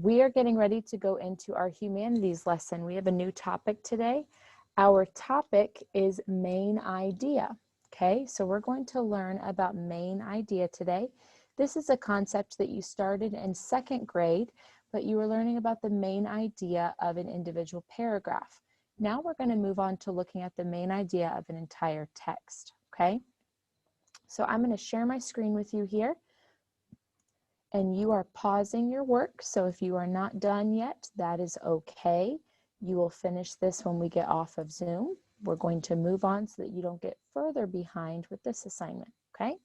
We are getting ready to go into our humanities lesson. We have a new topic today. Our topic is main idea. Okay, so we're going to learn about main idea today. This is a concept that you started in second grade, but you were learning about the main idea of an individual paragraph. Now we're going to move on to looking at the main idea of an entire text. Okay, so I'm going to share my screen with you here. And you are pausing your work, so if you are not done yet, that is okay. You will finish this when we get off of Zoom. We're going to move on so that you don't get further behind with this assignment, okay?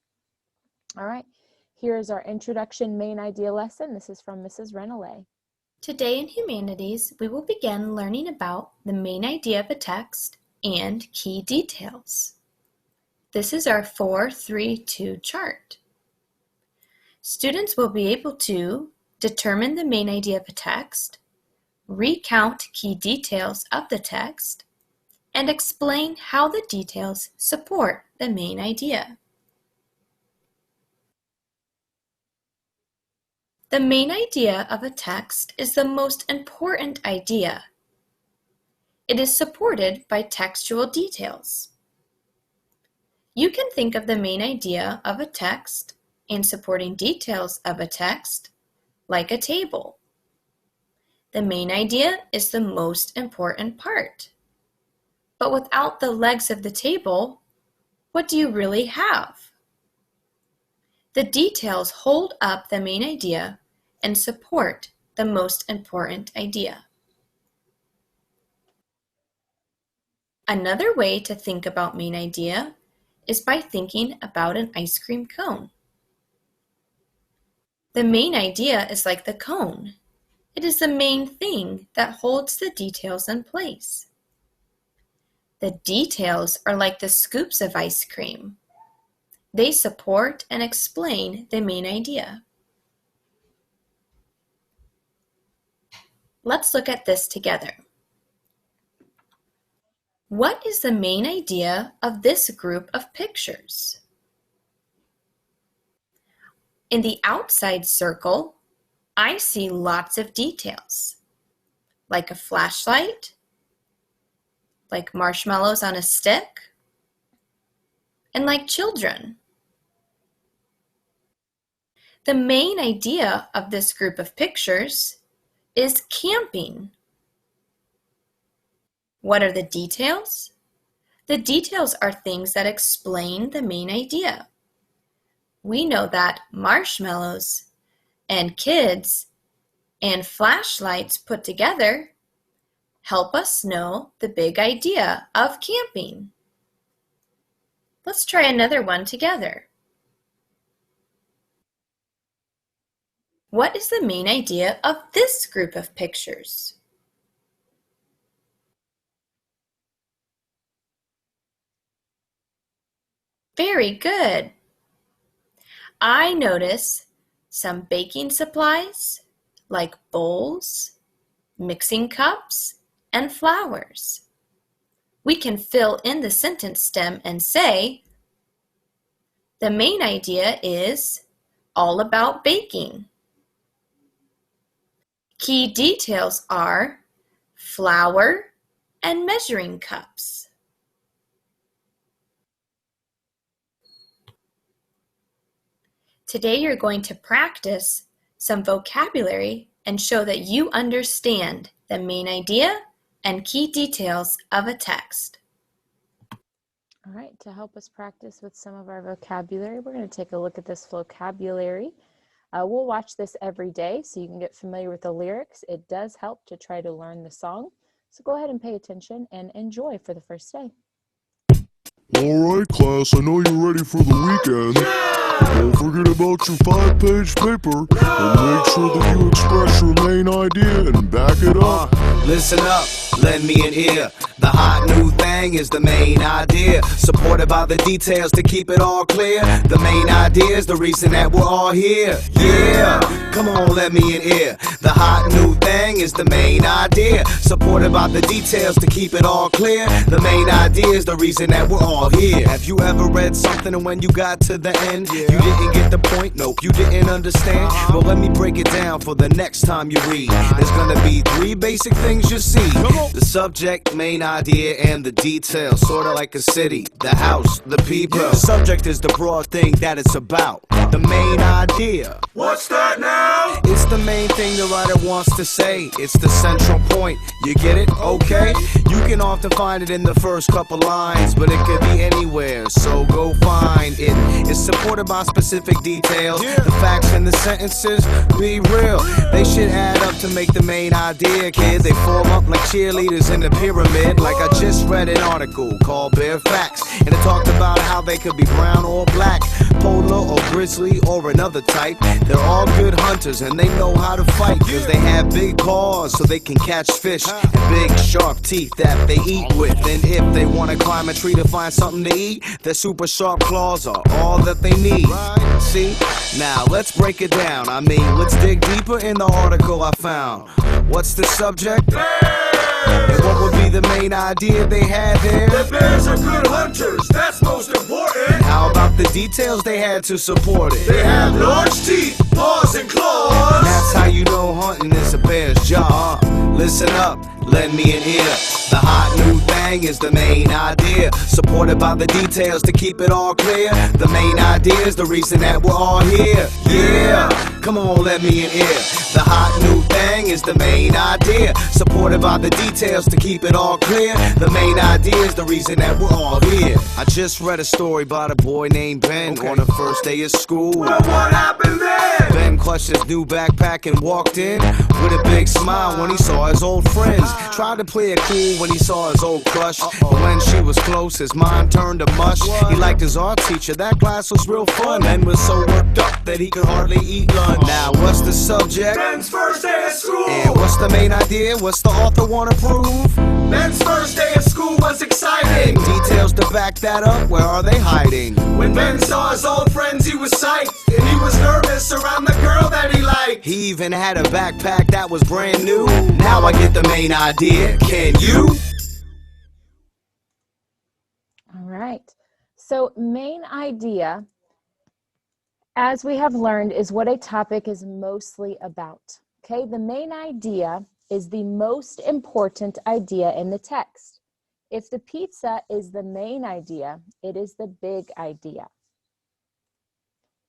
All right, here is our introduction main idea lesson. This is from Mrs. Renelay. Today in Humanities, we will begin learning about the main idea of a text and key details. This is our 4-3-2 chart. Students will be able to determine the main idea of a text, recount key details of the text, and explain how the details support the main idea. The main idea of a text is the most important idea. It is supported by textual details. You can think of the main idea of a text and supporting details of a text like a table. The main idea is the most important part. But without the legs of the table, what do you really have? The details hold up the main idea and support the most important idea. Another way to think about main idea is by thinking about an ice cream cone. The main idea is like the cone. It is the main thing that holds the details in place. The details are like the scoops of ice cream. They support and explain the main idea. Let's look at this together. What is the main idea of this group of pictures? In the outside circle, I see lots of details, like a flashlight, like marshmallows on a stick, and like children. The main idea of this group of pictures is camping. What are the details? The details are things that explain the main idea. We know that marshmallows and kids and flashlights put together help us know the big idea of camping. Let's try another one together. What is the main idea of this group of pictures? Very good. I notice some baking supplies like bowls, mixing cups, and flowers. We can fill in the sentence stem and say, the main idea is all about baking. Key details are flour and measuring cups. Today you're going to practice some vocabulary and show that you understand the main idea and key details of a text. All right, to help us practice with some of our vocabulary, we're going to take a look at this vocabulary. We'll watch this every day so you can get familiar with the lyrics. It does help to try to learn the song. So go ahead and pay attention and enjoy for the first day. All right, class, I know you're ready for the weekend. Don't forget about your 5-page paper, and make sure that you express your main idea and back it up. Listen up, lend me an ear. The hot new thing thing is the main idea, supported by the details to keep it all clear. The main idea is the reason that we're all here. Yeah, come on, let me in here. The hot new thing is the main idea, supported by the details to keep it all clear. The main idea is the reason that we're all here. Have you ever read something and when you got to the end, you didn't get the point? Nope, you didn't understand. Well, let me break it down for the next time you read. There's gonna be three basic things you see: the subject, main idea, and the details. Sorta like a city, the house, the people. The subject is the broad thing that it's about. The main idea, what's that now? It's the main thing the writer wants to say. It's the central point. You get it? Okay. You can often find it in the first couple lines, but it could be anywhere, so go find it. It's supported by specific details. The facts in the sentences, be real, they should add up to make the main idea, kid. They form up like cheerleaders in the pyramid. Like I just read an article called Bare Facts, and it talked about how they could be brown or black, polar or grizzly or another type. They're all good hunters and they know how to fight, cause they have big paws so they can catch fish, and big sharp teeth that they eat with. And if they wanna climb a tree to find something to eat, their super sharp claws are all that they need. See? Now let's break it down. I mean, let's dig deeper in the article I found. What's the subject? And what would be the main idea they had there? The bears are good hunters, that's most important. How about the details they had to support it? They have large teeth, paws, and claws. And that's how you know hunting is a bear's job. Listen up, let me in here. The hot new thing is the main idea, supported by the details to keep it all clear. The main idea is the reason that we're all here. Yeah, come on, let me in here. The hot new thing is the main idea, supported by the details to keep it all clear. The main idea is the reason that we're all here. I just read a story about a boy named Ben on the first day of school. Well, what happened then? Ben clutched his new backpack and walked in with a big smile when he saw his old friends. Tried to play it cool when he saw his old crush, but when she was close, his mind turned to mush. He liked his art teacher, that class was real fun. Ben was so worked up that he could hardly eat lunch. Now what's the subject? Ben's first day of school. And what's the main idea? What's the author wanna prove? Ben's first day of school was exciting. Details to back that up, where are they hiding? When Ben saw his old friends, he was psyched, and he was nervous around the girl that he liked. He even had a backpack that was brand new. Now I get the main idea, can you? All right. So main idea, as we have learned, is what a topic is mostly about. Okay, the main idea is the most important idea in the text. If the pizza is the main idea, it is the big idea.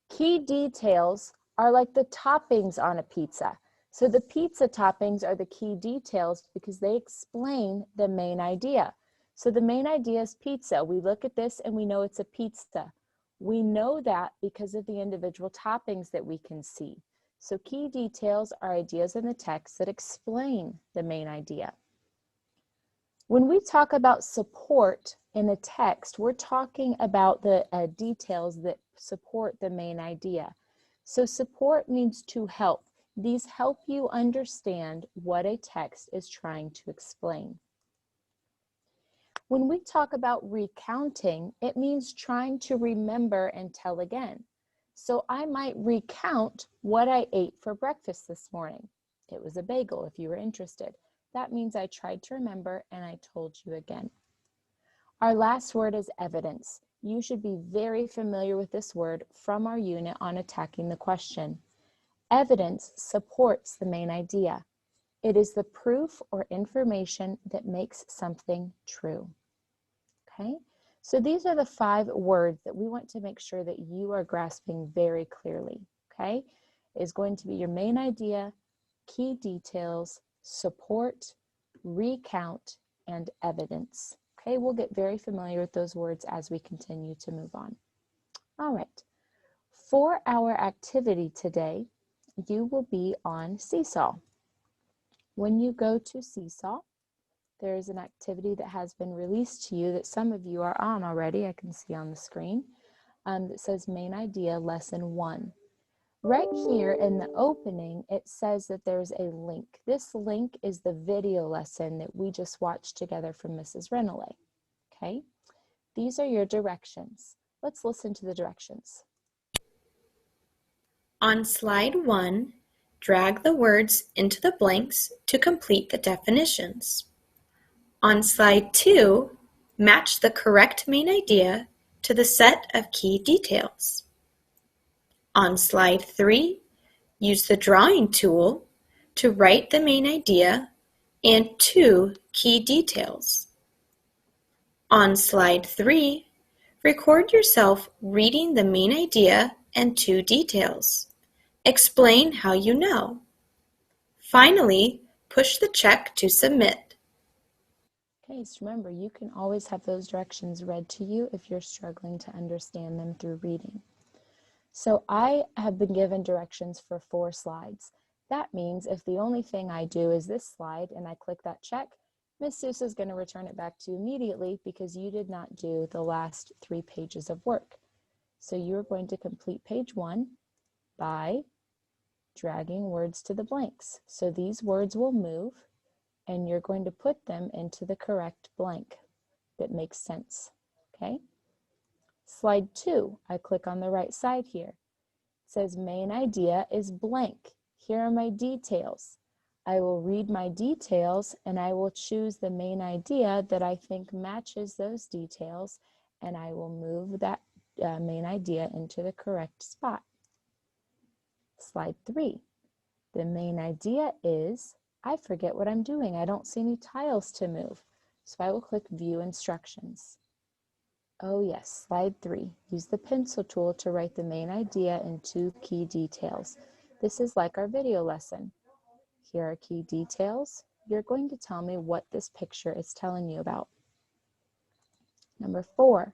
Key details are like the toppings on a pizza. So the pizza toppings are the key details because they explain the main idea. So the main idea is pizza. We look at this and we know it's a pizza. We know that because of the individual toppings that we can see. So key details are ideas in the text that explain the main idea. When we talk about support in a text, we're talking about the details that support the main idea. So support means to help. These help you understand what a text is trying to explain. When we talk about recounting, it means trying to remember and tell again. So I might recount what I ate for breakfast this morning. It was a bagel, if you were interested. That means I tried to remember and I told you again. Our last word is evidence. You should be very familiar with this word from our unit on attacking the question. Evidence supports the main idea. It is the proof or information that makes something true. Okay? So these are the 5 words that we want to make sure that you are grasping very clearly. Okay? It is going to be your main idea, key details, support, recount, and evidence. Okay, we'll get very familiar with those words as we continue to move on. All right, for our activity today, you will be on Seesaw. When you go to Seesaw, there is an activity that has been released to you that some of you are on already, I can see on the screen, that says Main Idea Lesson 1. Right here in the opening, it says that there's a link. This link is the video lesson that we just watched together from Mrs. Renelay. Okay, these are your directions. Let's listen to the directions. On slide 1, drag the words into the blanks to complete the definitions. On slide 2, match the correct main idea to the set of key details. On slide 3, use the drawing tool to write the main idea and 2 key details. On slide 3, record yourself reading the main idea and 2 details. Explain how you know. Finally, push the check to submit. Okay, so remember, you can always have those directions read to you if you're struggling to understand them through reading. So I have been given directions for 4 slides. That means if the only thing I do is this slide and I click that check, Ms. Sousa is going to return it back to you immediately because you did not do the last 3 pages of work. So you're going to complete page 1 by dragging words to the blanks. So these words will move and you're going to put them into the correct blank that makes sense, okay? Slide 2, I click on the right side here. It says main idea is blank. Here are my details. I will read my details and I will choose the main idea that I think matches those details and I will move that main idea into the correct spot. Slide 3, the main idea is I forget what I'm doing. I don't see any tiles to move. So I will click View Instructions. Oh yes, slide 3. Use the pencil tool to write the main idea and 2 key details. This is like our video lesson. Here are key details. You're going to tell me what this picture is telling you about. Number 4,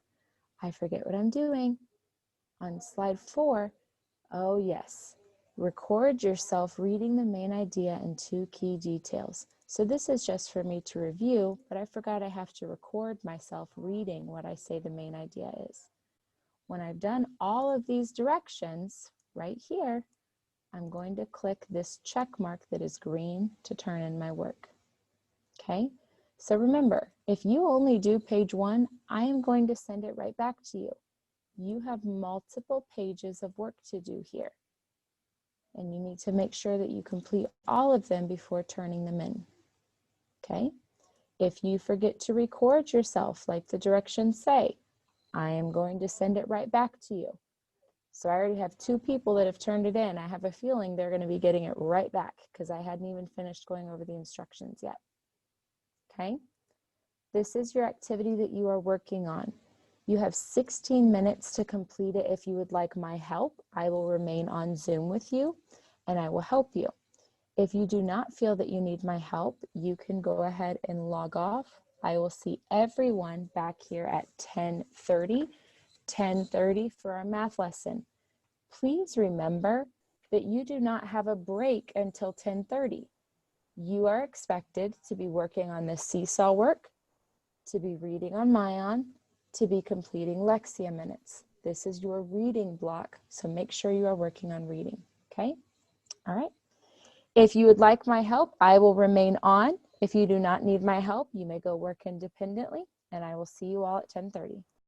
I forget what I'm doing. On slide 4, oh yes, record yourself reading the main idea and 2 key details. So this is just for me to review, but I forgot I have to record myself reading what I say the main idea is. When I've done all of these directions right here, I'm going to click this check mark that is green to turn in my work. Okay, so remember, if you only do page 1, I am going to send it right back to you. You have multiple pages of work to do here, and you need to make sure that you complete all of them before turning them in. Okay, if you forget to record yourself like the directions say, I am going to send it right back to you. So I already have 2 people that have turned it in. I have a feeling they're going to be getting it right back because I hadn't even finished going over the instructions yet. Okay, this is your activity that you are working on. You have 16 minutes to complete it. If you would like my help, I will remain on Zoom with you and I will help you. If you do not feel that you need my help, you can go ahead and log off. I will see everyone back here at 10:30 for our math lesson. Please remember that you do not have a break until 10:30. You are expected to be working on this seesaw work, to be reading on Mayan, to be completing Lexia minutes. This is your reading block, so make sure you are working on reading, okay? All right. If you would like my help, I will remain on. If you do not need my help, you may go work independently, and I will see you all at 10:30.